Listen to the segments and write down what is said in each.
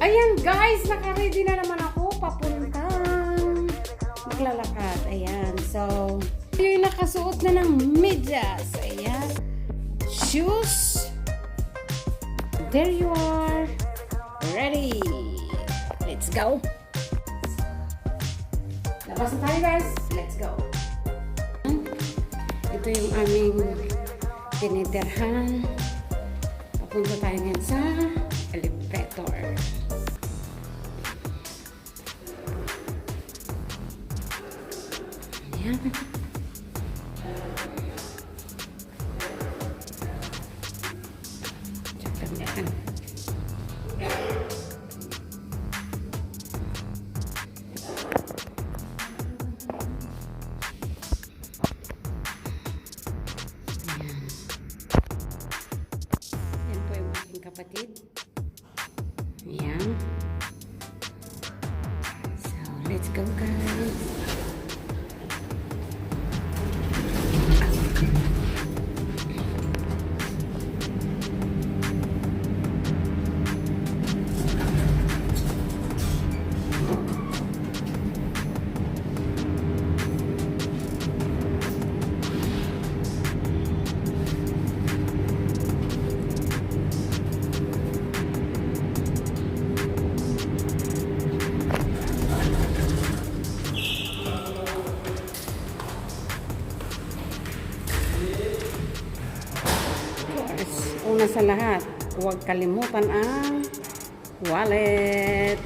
Ayan guys, naka-ready na naman ako papuntang maglalakad. Ayan, so yung nakasuot na ng medyas. Ayan, shoes. There you are. Ready. Let's go. Labas na tayo guys. Let's go. Ito yung aming tinitirhan. Papunta tayo ngayon sa elevator. Ayan. Ayan. Yan po yung aking kapatid. Ayan. So, let's go guys. Una sa lahat, huwag kalimutan ang wallet.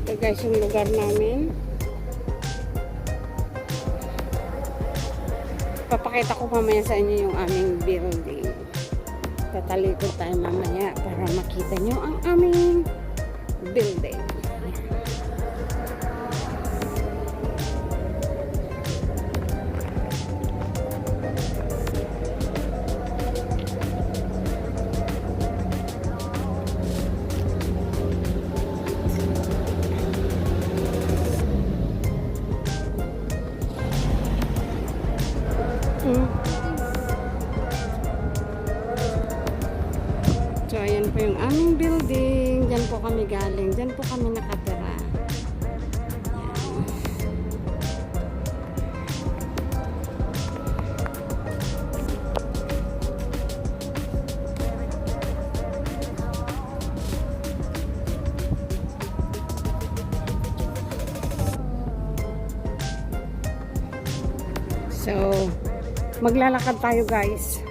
Ito guys yung lugar namin. Papakita ko mamaya sa inyo yung aming building. Tatalikod tayo mamaya para makita nyo ang aming building. So, ayan po yung aming building. Diyan po kami galing. Diyan po kami nakatira. Ayan. So, maglalakad tayo guys.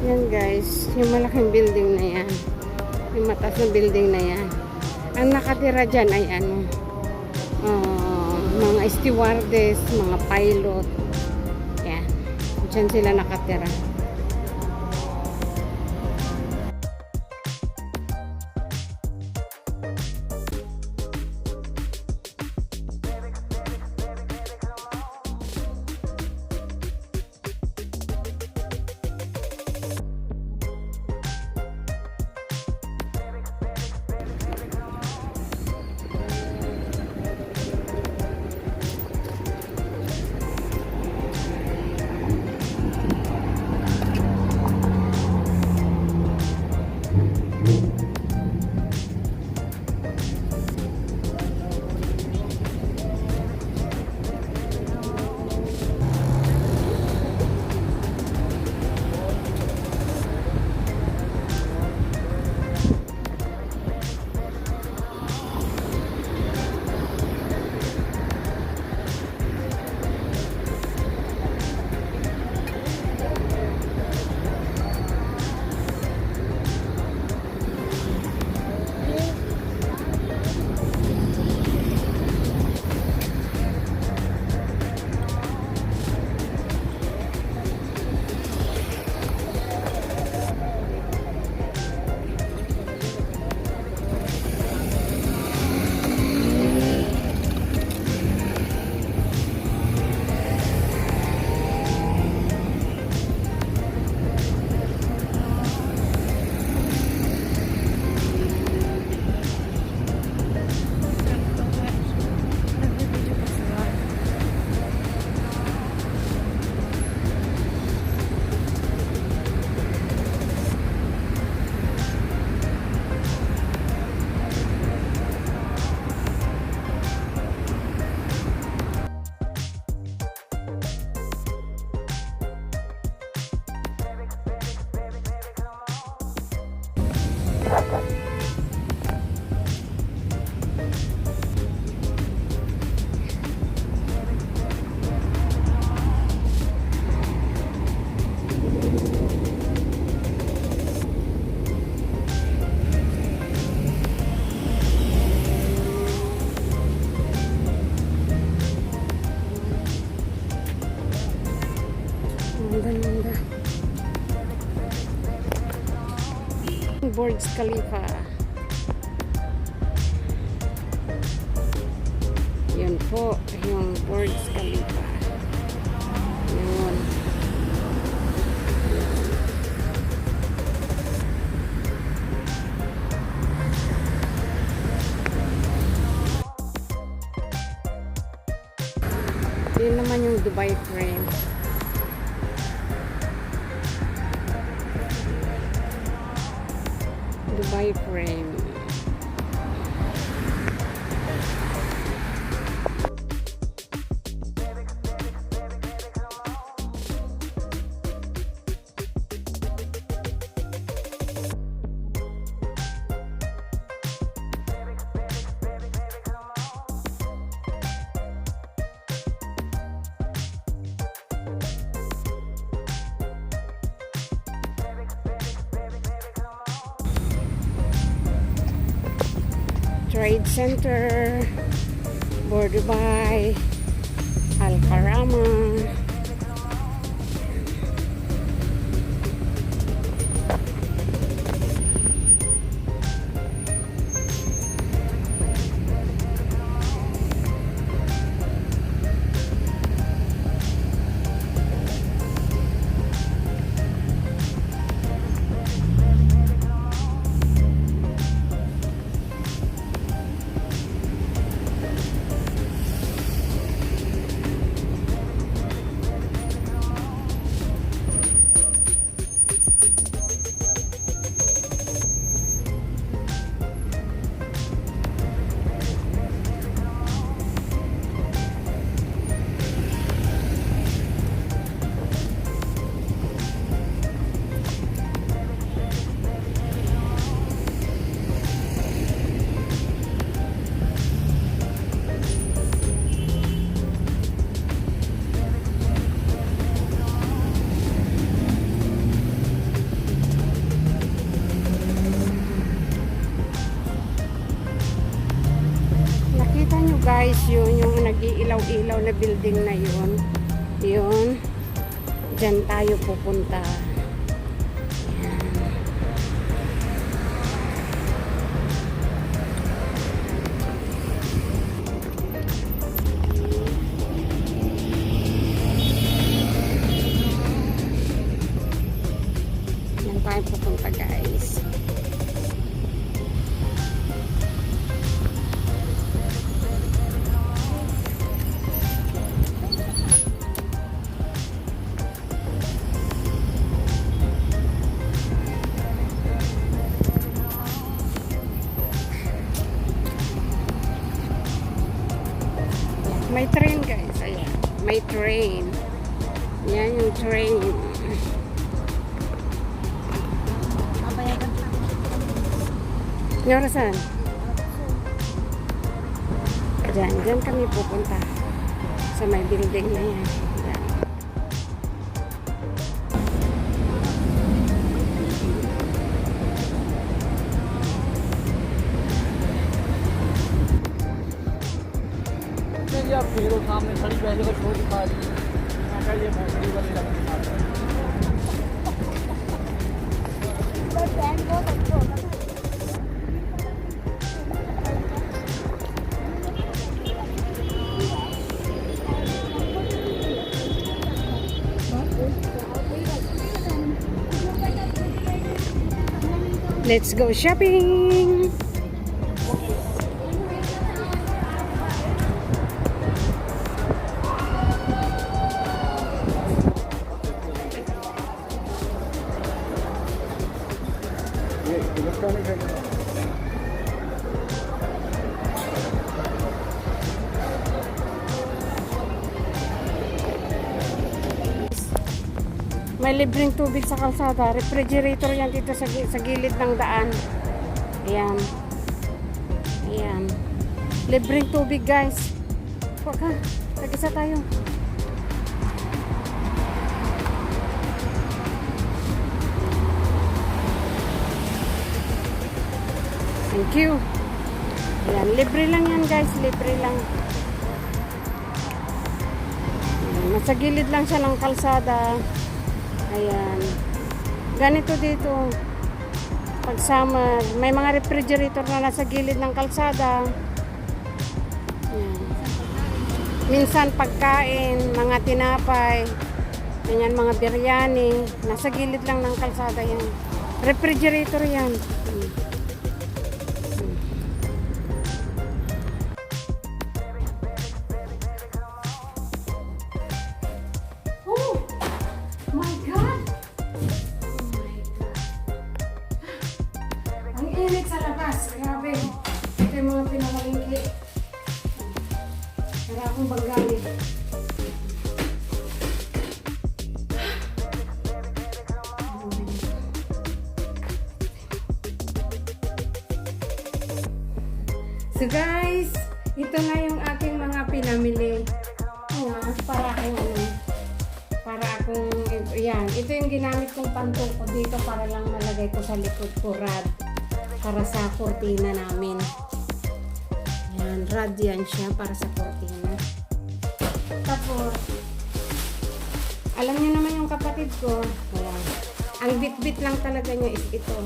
Yan guys, yung malaking building na yan. Yung mataas na building na yan. Ang nakatira dyan ay ano, mga stewardess, mga pilot. Yan. Dyan sila nakatira. Ganda. Burj Khalifa. Yun po, yung Burj Khalifa. Yun. Yun naman yung Dubai frame. Dubai frame. Trade Center, Dubai, Al-Karama. Guys, yun yung nag-iilaw-ilaw na building na yun, dyan tayo pupunta. Yan tayo pupunta, guys. May train, guys. Ayan. May train. Yan yung train. Yung saan? Diyan kami pupunta. Sa may building na yan. Yan. फिर वो सामने खड़ी पहले को छोड़ दिखा दी ये फैक्ट्री वाले Let's go shopping! May libreng tubig sa kalsada. Refrigerator yan dito sa gilid ng daan. Ayan. Ayan. Libreng tubig, guys. Huwag ka. Tag-isa tayo. Thank you. Ayan. Libre lang yan, guys. Libre lang. Ayan. Nasa gilid lang siya ng kalsada. Ayan. Ganito dito. Pag summer, may mga refrigerator na nasa gilid ng kalsada. Ayan. Minsan pagkain, mga tinapay, ganyan, mga biryani, nasa gilid lang ng kalsada yan. Refrigerator yan. Oh my God! Ang init sa labas. Grabe. Ito yung mga pinamalingki. Para akong banggali. So guys, ito na yung aking mga pinamili. Para akong, yan. Ito yung ginamit kong pantong ko dito para lang malagay ko sa likod ko rad. Para sa kortina namin. Yan, rad yan siya para sa kortina. Tapos, alam niyo naman yung kapatid ko, ayan. Ang bit-bit lang talaga niya is ito.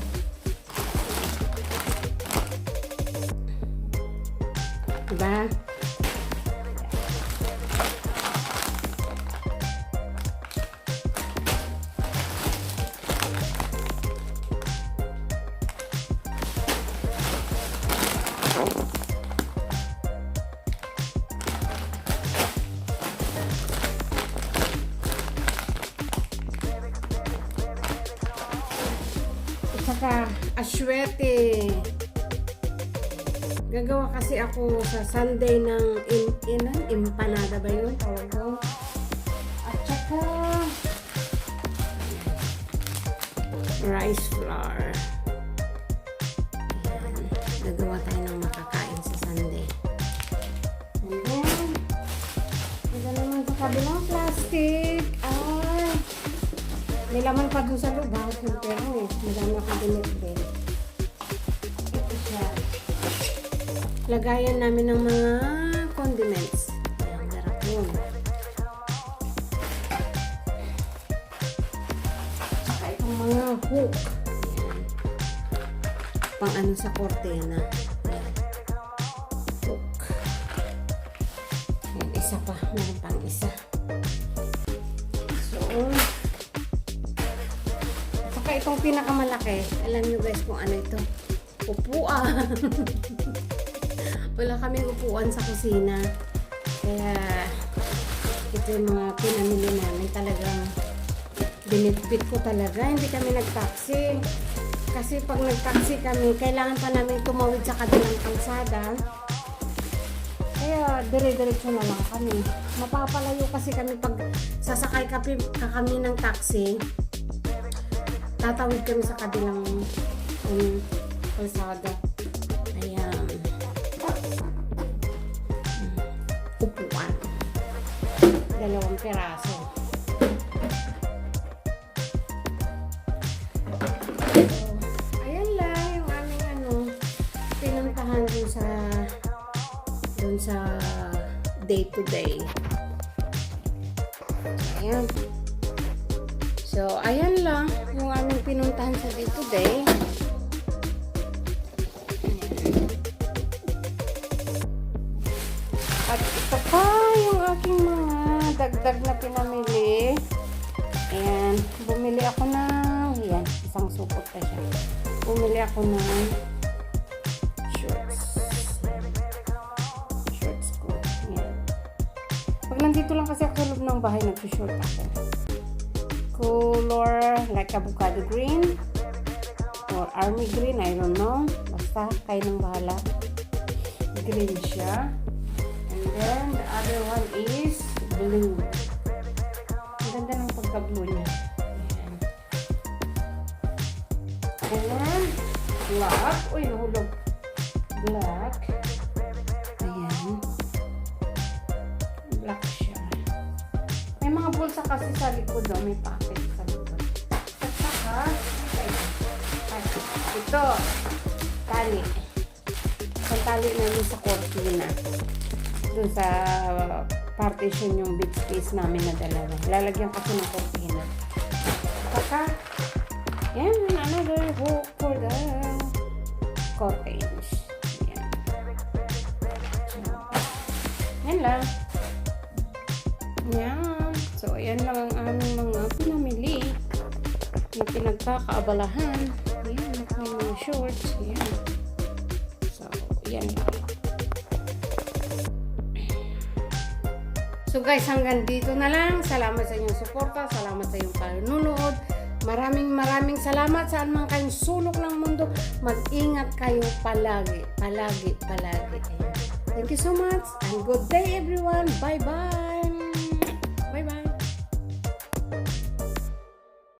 Diba? Saka aswete. Gagawa kasi ako sa Sunday ng empanada ba yun? Tawag ko. At saka rice flour. Ayan. Gagawa tayo ng makakain sa Sunday. And then, ito naman sa kabilang plastic. Ay, may laman pa dun sa loob. Pero madami akong binibili. Ito siya. Lagayan namin ng mga condiments. Ayan, garapon. Saka itong mga hook. Ayan. Pang ano sa kortina. Ayan. Hook. Ayan, isa pa. Meron pang isa. So, saka itong pinakamalaki. Alam nyo guys kung ano ito. Upuan. Wala kaming upuan sa kusina. Kaya ito yung mga pinamili namin. Talagang binitbit ko talaga. Hindi kami nagtaksi. Kasi pag nagtaksi kami, kailangan pa namin tumawid sa kabilang kalsada. Kaya dire-diretso na lang kami. Mapapalayo kasi kami pag sasakay kami ng taxi. Tatawid kami sa kabilang kalsada. Ayan. Upuan. 2 piraso. So, ayan lang yung aming pinuntahan dun sa day to day. Ayan. So, ayan lang yung aming pinuntahan sa day to day. At ito pa yung aking mga dagdag na pinamili. Ayan. Bumili ako ng, ayan, isang supot pa siya. Bumili ako ng shorts. Shorts ko. Ayan. Pag nandito lang kasi ako sa loob ng bahay, nag-short ako. Color like avocado green or army green, I don't know. Basta kayo nang bahala. Green siya. And then the other one is blue. Ang ganda ng pagka-blue niya. Ayan. And then Black. Uy, nahulog. Black. Ayan. Black siya. May mga bulsa kasi sa likod daw. May pocket sa likod. At saka, ito. Tali. Ang tali na yun sa cortina. Doon sa partition yung big space namin na dalawa. Lalagyan kasi ng cortina. Saka, yan, another hook for the curtains. Yan. So, yan lang. Yan. So, ayan lang ang aming mga pinamili na pinagkakaabalahan. Yan, may mga shorts. Yan. So, yan lang. So guys, hanggang dito na lang. Salamat sa inyong suporta. Salamat sa inyong panunood. Maraming salamat sa anumang kayong sulok ng mundo. Mag-ingat kayo palagi. Palagi. Thank you so much and good day everyone. Bye-bye.